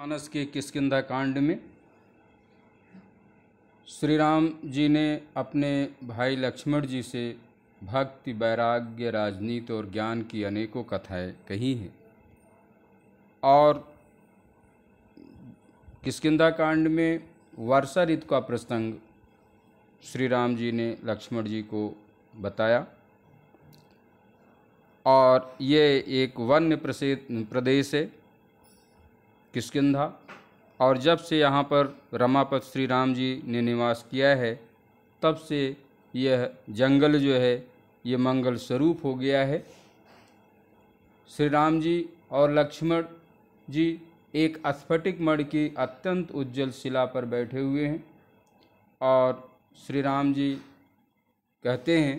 मानस के किष्किंधा कांड में श्री राम जी ने अपने भाई लक्ष्मण जी से भक्ति, वैराग्य, राजनीति और ज्ञान की अनेकों कथाएं कही हैं। और किष्किंधा कांड में वर्षा ऋतु का प्रसंग श्री राम जी ने लक्ष्मण जी को बताया। और ये एक वन्य प्रदेश है किष्किंधा, और जब से यहाँ पर रमापति श्री राम जी ने निवास किया है तब से यह जंगल जो है ये मंगल स्वरूप हो गया है। श्री राम जी और लक्ष्मण जी एक स्फटिक मणि की अत्यंत उज्जवल शिला पर बैठे हुए हैं और श्री राम जी कहते हैं,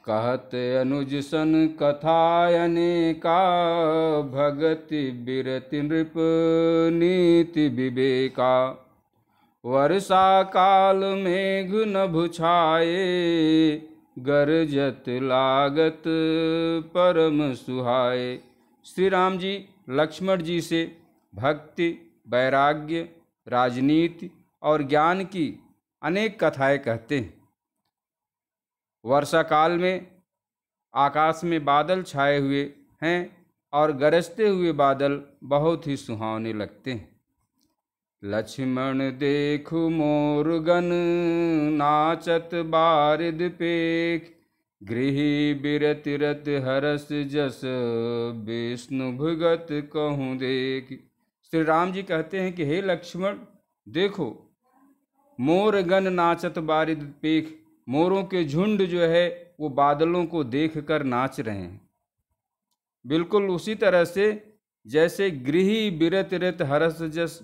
कहत अनुज सन कथायनेका, भगति बिरति नृप नीति विवेका। वर्षा काल मेघ नभ छाए, गरजत लागत परम सुहाए। श्री राम जी लक्ष्मण जी से भक्ति, वैराग्य, राजनीति और ज्ञान की अनेक कथाएं कहते हैं। वर्षा काल में आकाश में बादल छाए हुए हैं और गरजते हुए बादल बहुत ही सुहावने लगते हैं। लक्ष्मण देखु मोर गण, नाचत बारिद पेख। गृही बिरति रत हरस जस, विष्णु भगत कहूँ देख। श्री राम जी कहते हैं कि हे लक्ष्मण, देखो मोर गण नाचत बारिद पेख। मोरों के झुंड जो है वो बादलों को देखकर नाच रहे हैं। बिल्कुल उसी तरह से जैसे गृही बिरत रत हरस जस,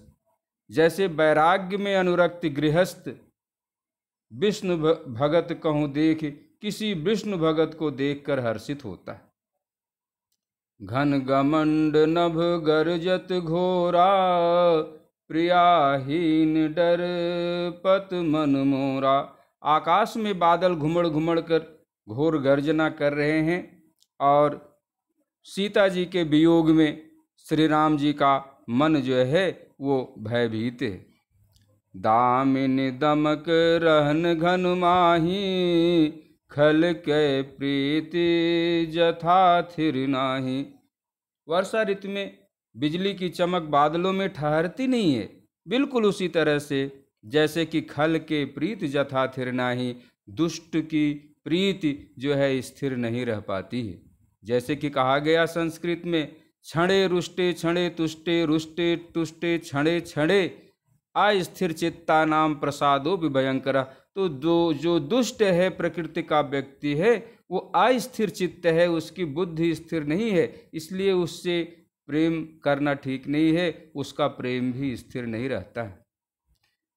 जैसे वैराग्य में अनुरक्त गृहस्थ विष्णु भगत कहूँ देख, किसी विष्णु भगत को देखकर हर्षित होता है। घन घमंड नभ गरजत घोरा, प्रियाहीन डर पत मन मोरा। आकाश में बादल घुमड़ घुमड़ कर घोर गर्जना कर रहे हैं और सीता जी के वियोग में श्री राम जी का मन जो है वो भयभीत है। दामिनी दमक रहन घन माही, खल के प्रीति जथा थिर नाही। वर्षा ऋतु में बिजली की चमक बादलों में ठहरती नहीं है, बिल्कुल उसी तरह से जैसे कि खल के प्रीत जथा थिर नाही, दुष्ट की प्रीति जो है स्थिर नहीं रह पाती है। जैसे कि कहा गया संस्कृत में, क्षणे रुष्टे क्षणे तुष्टे, रुष्टे तुष्टे क्षणे क्षणे, अस्थिर चित्ता नाम प्रसादो विभयंकर। तो जो दुष्ट है, प्रकृति का व्यक्ति है, वो अस्थिर चित्त है, उसकी बुद्धि स्थिर नहीं है, इसलिए उससे प्रेम करना ठीक नहीं है, उसका प्रेम भी स्थिर नहीं रहता है।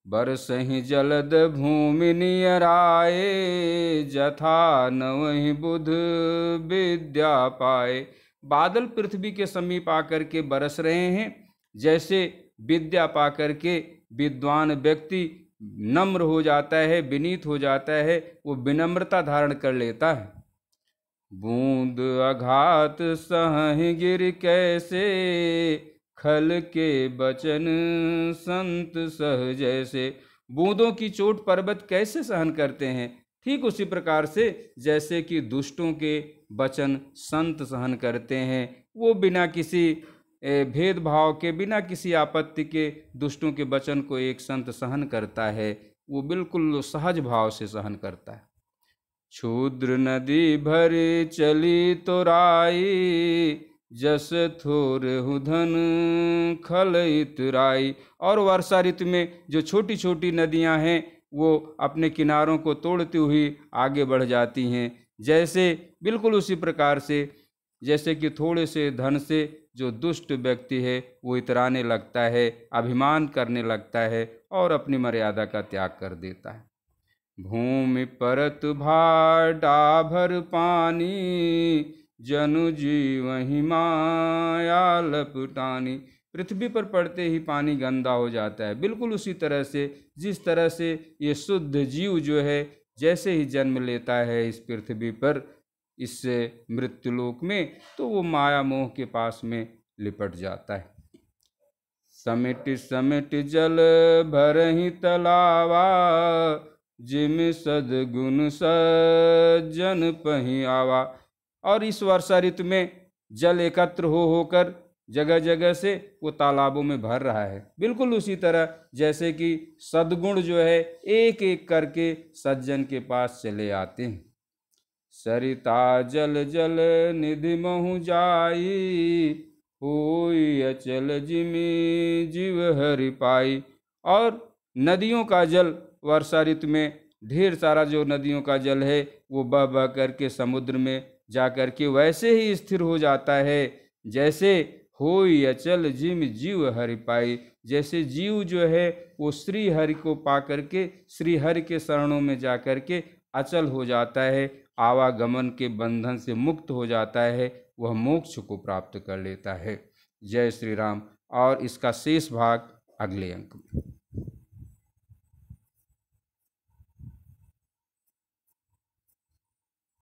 बरसहि जलद भूमि नियराए, जथा नवहि बुध विद्या पाए। बादल पृथ्वी के समीप आकर के बरस रहे हैं, जैसे विद्या पाकर के विद्वान व्यक्ति नम्र हो जाता है, विनीत हो जाता है, वो विनम्रता धारण कर लेता है। बूंद आघात सहहि गिर कैसे, खल के बचन संत सह जैसे। बूंदों की चोट पर्वत कैसे सहन करते हैं, ठीक उसी प्रकार से जैसे कि दुष्टों के वचन संत सहन करते हैं। वो बिना किसी भेदभाव के, बिना किसी आपत्ति के दुष्टों के वचन को एक संत सहन करता है, वो बिल्कुल सहज भाव से सहन करता है। क्षुद्र नदी भरी चली तो राई, जस थोर धन खल इतराई। और वर्षा ऋतु में जो छोटी छोटी नदियां हैं वो अपने किनारों को तोड़ती हुई आगे बढ़ जाती हैं। जैसे बिल्कुल उसी प्रकार से जैसे कि थोड़े से धन से जो दुष्ट व्यक्ति है वो इतराने लगता है, अभिमान करने लगता है और अपनी मर्यादा का त्याग कर देता है। भूमि परत भार डाभर पानी, जनु जीवहि माया लपटानी। पृथ्वी पर पड़ते ही पानी गंदा हो जाता है। बिल्कुल उसी तरह से जिस तरह से ये शुद्ध जीव जो है जैसे ही जन्म लेता है इस पृथ्वी पर, इस मृत्युलोक में, तो वो माया मोह के पास में लिपट जाता है। समिट समिट जल भरहि तलावा, जिम सद्गुण सज्जन पहि आवा। और इस वर्षा ऋतु में जल एकत्र होकर जगह जगह से वो तालाबों में भर रहा है। बिल्कुल उसी तरह जैसे कि सद्गुण जो है एक एक करके सज्जन के पास चले आते हैं। सरिता जल जल निधि महु जाई, होई अचल जिमि जीव हरि पाई। और नदियों का जल वर्षा ऋतु में ढेर सारा जो नदियों का जल है वो बह बह करके समुद्र में जा करके वैसे ही स्थिर हो जाता है जैसे होई अचल जिम जीव हरि पाई, जैसे जीव जो है वो श्री हरि को पा करके श्री हरि के शरणों में जा करके अचल हो जाता है, आवागमन के बंधन से मुक्त हो जाता है, वह मोक्ष को प्राप्त कर लेता है। जय श्री राम। और इसका शेष भाग अगले अंक में।